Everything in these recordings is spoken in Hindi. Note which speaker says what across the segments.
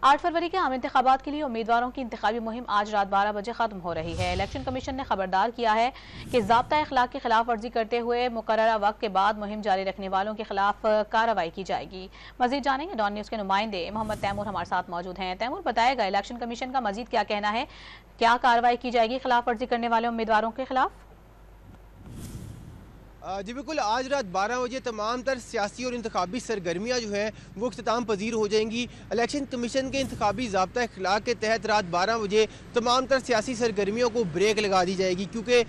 Speaker 1: 8 फरवरी के आम इंतखाबात के लिए उम्मीदवारों की इंतखाबी मुहिम आज रात 12 बजे खत्म हो रही है। इलेक्शन कमीशन ने खबरदार किया है कि ज़ाब्ता अखलाक की खिलाफ वर्जी करते हुए मुकर्ररा वक्त के बाद मुहिम जारी रखने वालों के खिलाफ कार्रवाई की जाएगी। मजीद जानेंगे, डॉन न्यूज़ के नुमाइंदे मोहम्मद तैमूर हमारे साथ मौजूद हैं। तैमूर, बताएगा इलेक्शन कमीशन का मजीद क्या कहना है, क्या कार्रवाई की जाएगी खिलाफ वर्जी करने वाले उम्मीदवारों के खिलाफ?
Speaker 2: जी बिल्कुल, आज रात 12 बजे तमाम तर सियासी और इंतखाबी सरगर्मियाँ जो हैं वो इख्तिताम पजीर हो जाएंगी। इलेक्शन कमीशन के इंतखाबी ज़ाब्ता अखलाक के तहत रात 12 बजे तमाम तर सियासी सरगर्मियों को ब्रेक लगा दी जाएगी, क्योंकि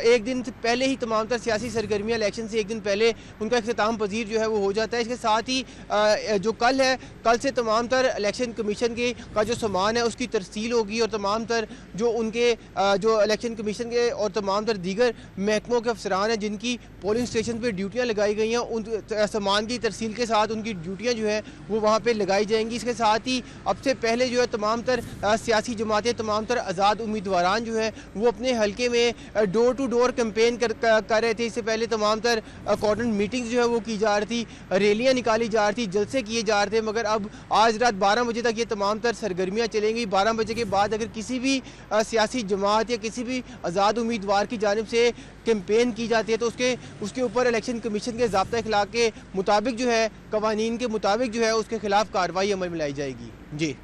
Speaker 2: एक दिन पहले ही तमाम तर सियासी सरगर्मियाँ इलेक्शन से एक दिन पहले उनका इख्तिताम पजीर जो है वो हो जाता है। इसके साथ ही जो कल है, कल से तमाम तर इलेक्शन कमीशन के का जो सामान है उसकी तरसील होगी और तमाम तर जो उनके जो इलेक्शन कमीशन के और तमाम तर दीगर महकमों के अफसरान हैं जिनकी पोलिंग स्टेशन पे ड्यूटियां लगाई गई हैं, उन सामान की तरसील के साथ उनकी ड्यूटियां जो है वो वहाँ पे लगाई जाएंगी। इसके साथ ही अब से पहले जो है तमाम तर सियासी जमातें, तमाम तर आज़ाद उम्मीदवारान जो है वो अपने हल्के में डोर टू डोर कैंपेन कर रहे थे। इससे पहले तमाम तर कॉर्डन मीटिंग्स जो है वो की जा रही थी, रैलियाँ निकाली जा रही थी, जलसे किए जा रहे थे। मगर अब आज रात 12 बजे तक ये तमाम तर सरगर्मियाँ चलेंगी। 12 बजे के बाद अगर किसी भी सियासी जमात या किसी भी आज़ाद उम्मीदवार की जानिब से कैंपेन की जाती है तो उसके ऊपर इलेक्शन कमीशन के ज़ाब्ता अखलाक के मुताबिक जो है, कवानीन के मुताबिक जो है उसके खिलाफ कार्रवाई अमल में लाई जाएगी। जी।